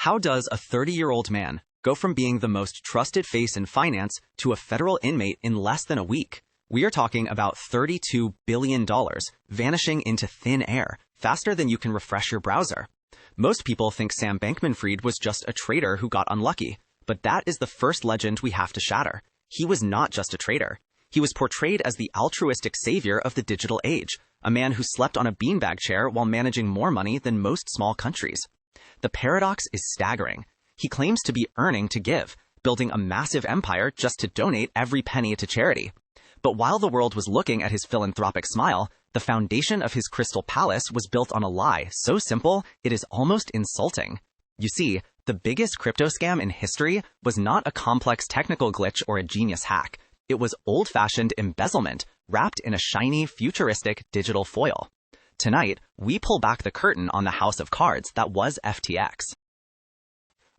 How does a 30-year-old man go from being the most trusted face in finance to a federal inmate in less than a week? We are talking about $32 billion vanishing into thin air faster than you can refresh your browser. Most people think Sam Bankman-Fried was just a trader who got unlucky, but that is the first legend we have to shatter. He was not just a trader. He was portrayed as the altruistic savior of the digital age, a man who slept on a beanbag chair while managing more money than most small countries. The paradox is staggering. He claims to be earning to give, building a massive empire just to donate every penny to charity. But while the world was looking at his philanthropic smile, the foundation of his crystal palace was built on a lie so simple it is almost insulting. You see, the biggest crypto scam in history was not a complex technical glitch or a genius hack. It was old-fashioned embezzlement wrapped in a shiny, futuristic digital foil. Tonight, we pull back the curtain on the house of cards that was FTX.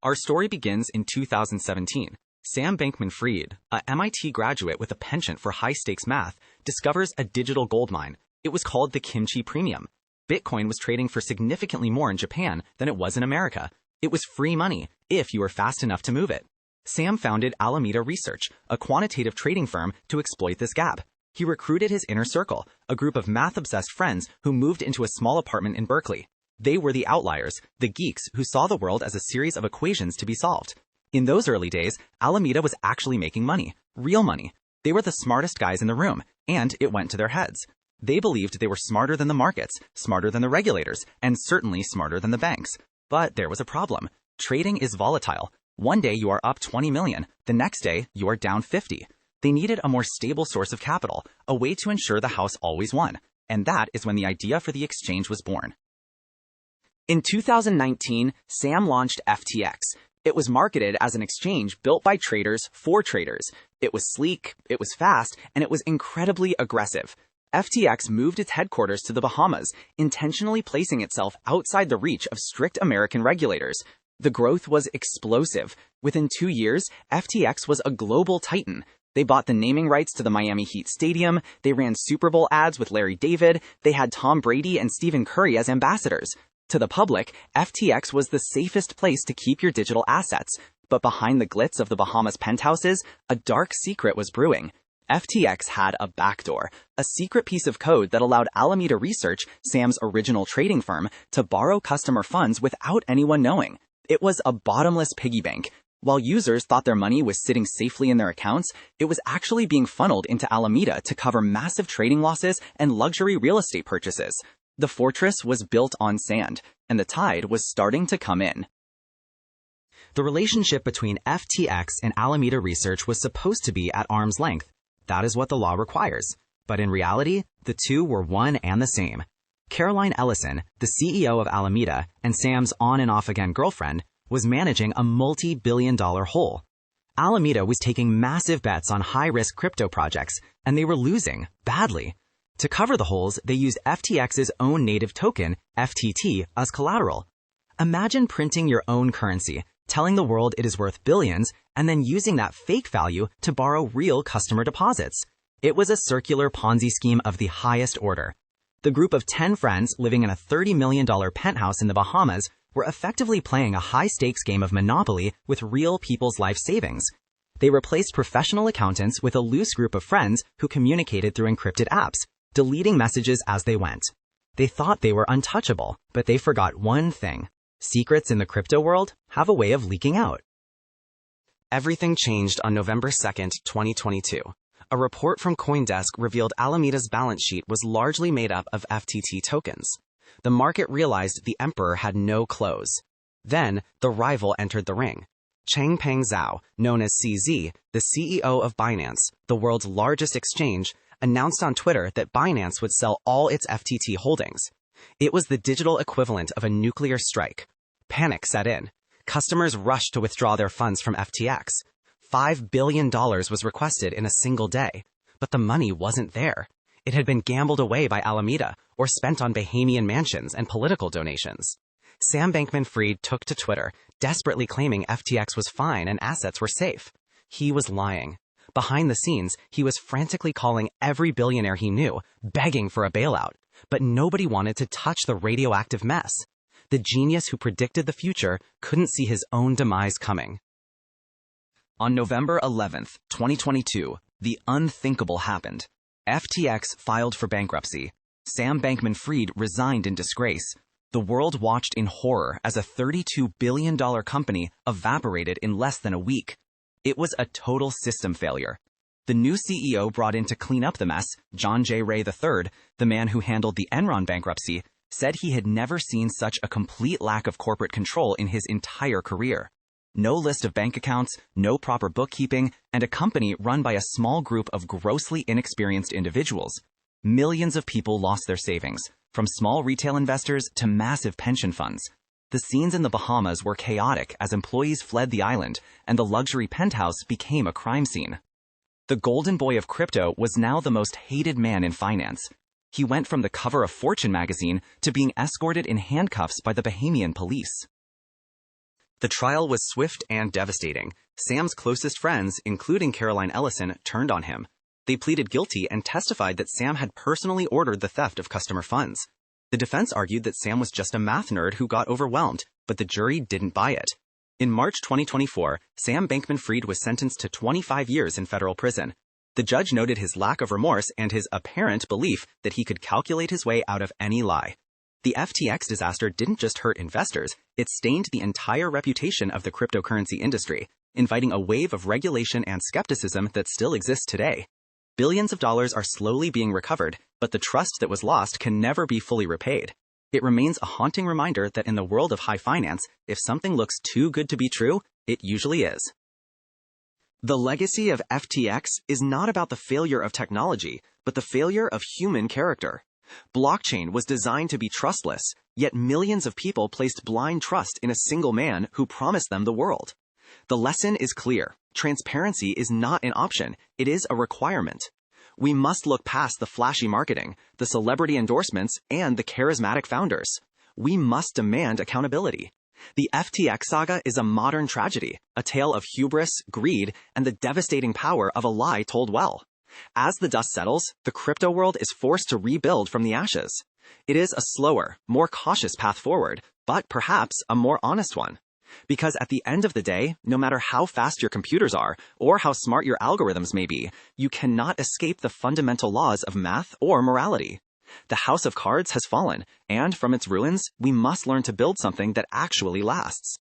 Our story begins in 2017. Sam Bankman-Fried, a MIT graduate with a penchant for high-stakes math, discovers a digital gold mine. It was called the Kimchi Premium. Bitcoin was trading for significantly more in Japan than it was in America. It was free money, if you were fast enough to move it. Sam founded Alameda Research, a quantitative trading firm, to exploit this gap. He recruited his inner circle, a group of math-obsessed friends who moved into a small apartment in Berkeley. They were the outliers, the geeks who saw the world as a series of equations to be solved. In those early days, Alameda was actually making money, real money. They were the smartest guys in the room, and it went to their heads. They believed they were smarter than the markets, smarter than the regulators, and certainly smarter than the banks. But there was a problem. Trading is volatile. One day you are up 20 million, the next day you are down 50. They needed a more stable source of capital, a way to ensure the house always won. And that is when the idea for the exchange was born. In 2019, Sam launched FTX. It was marketed as an exchange built by traders for traders. It was sleek, it was fast, and it was incredibly aggressive. FTX moved its headquarters to the Bahamas, intentionally placing itself outside the reach of strict American regulators. The growth was explosive. Within 2 years, FTX was a global titan. They bought the naming rights to the Miami Heat Stadium, they ran Super Bowl ads with Larry David, they had Tom Brady and Stephen Curry as ambassadors. To the public, FTX was the safest place to keep your digital assets. But behind the glitz of the Bahamas penthouses, a dark secret was brewing. FTX had a backdoor, a secret piece of code that allowed Alameda Research, Sam's original trading firm, to borrow customer funds without anyone knowing. It was a bottomless piggy bank. While users thought their money was sitting safely in their accounts, it was actually being funneled into Alameda to cover massive trading losses and luxury real estate purchases. The fortress was built on sand, and the tide was starting to come in. The relationship between FTX and Alameda Research was supposed to be at arm's length. That is what the law requires. But in reality, the two were one and the same. Caroline Ellison, the CEO of Alameda and Sam's on and off again girlfriend, was managing a multi-billion-dollar hole. Alameda was taking massive bets on high-risk crypto projects, and they were losing badly. To cover the holes, they used FTX's own native token, FTT, as collateral. Imagine printing your own currency, telling the world it is worth billions, and then using that fake value to borrow real customer deposits. It was a circular Ponzi scheme of the highest order. The group of 10 friends living in a $30 million penthouse in the Bahamas were effectively playing a high-stakes game of Monopoly with real people's life savings. They replaced professional accountants with a loose group of friends who communicated through encrypted apps, deleting messages as they went. They thought they were untouchable, but they forgot one thing. Secrets in the crypto world have a way of leaking out. Everything changed on November 2nd, 2022. A report from CoinDesk revealed Alameda's balance sheet was largely made up of FTT tokens. The market realized the emperor had no clothes. Then, the rival entered the ring. Changpeng Zhao, known as CZ, the CEO of Binance, the world's largest exchange, announced on Twitter that Binance would sell all its FTT holdings. It was the digital equivalent of a nuclear strike. Panic set in. Customers rushed to withdraw their funds from FTX. $5 billion was requested in a single day. But the money wasn't there. It had been gambled away by Alameda or spent on Bahamian mansions and political donations. Sam Bankman-Fried took to Twitter, desperately claiming FTX was fine and assets were safe. He was lying. Behind the scenes, he was frantically calling every billionaire he knew, begging for a bailout. But nobody wanted to touch the radioactive mess. The genius who predicted the future couldn't see his own demise coming. On November 11, 2022, the unthinkable happened. FTX filed for bankruptcy. Sam Bankman-Fried resigned in disgrace. The world watched in horror as a $32 billion company evaporated in less than a week. It was a total system failure. The new CEO brought in to clean up the mess, John J. Ray III, the man who handled the Enron bankruptcy, said he had never seen such a complete lack of corporate control in his entire career. No list of bank accounts, no proper bookkeeping, and a company run by a small group of grossly inexperienced individuals. Millions of people lost their savings, from small retail investors to massive pension funds. The scenes in the Bahamas were chaotic as employees fled the island, and the luxury penthouse became a crime scene. The golden boy of crypto was now the most hated man in finance. He went from the cover of Fortune magazine to being escorted in handcuffs by the Bahamian police. The trial was swift and devastating. Sam's closest friends, including Caroline Ellison, turned on him. They pleaded guilty and testified that Sam had personally ordered the theft of customer funds. The defense argued that Sam was just a math nerd who got overwhelmed, but the jury didn't buy it. In March 2024, Sam Bankman-Fried was sentenced to 25 years in federal prison. The judge noted his lack of remorse and his apparent belief that he could calculate his way out of any lie. The FTX disaster didn't just hurt investors, it stained the entire reputation of the cryptocurrency industry, inviting a wave of regulation and skepticism that still exists today. Billions of dollars are slowly being recovered, but the trust that was lost can never be fully repaid. It remains a haunting reminder that in the world of high finance, if something looks too good to be true, it usually is. The legacy of FTX is not about the failure of technology, but the failure of human character. Blockchain was designed to be trustless, yet millions of people placed blind trust in a single man who promised them the world. The lesson is clear. Transparency is not an option, it is a requirement. We must look past the flashy marketing, the celebrity endorsements, and the charismatic founders. We must demand accountability. The FTX saga is a modern tragedy, a tale of hubris, greed, and the devastating power of a lie told well. As the dust settles, the crypto world is forced to rebuild from the ashes. It is a slower, more cautious path forward, but perhaps a more honest one. Because at the end of the day, no matter how fast your computers are, or how smart your algorithms may be, you cannot escape the fundamental laws of math or morality. The house of cards has fallen, and from its ruins, we must learn to build something that actually lasts.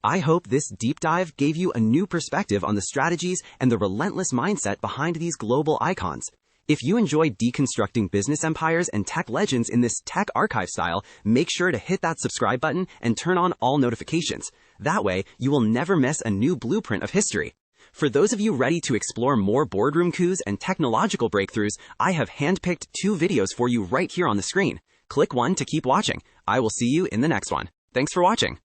I hope this deep dive gave you a new perspective on the strategies and the relentless mindset behind these global icons. If you enjoy deconstructing business empires and tech legends in this tech archive style, make sure to hit that subscribe button and turn on all notifications. That way, you will never miss a new blueprint of history. For those of you ready to explore more boardroom coups and technological breakthroughs, I have handpicked 2 videos for you right here on the screen. Click one to keep watching. I will see you in the next one. Thanks for watching.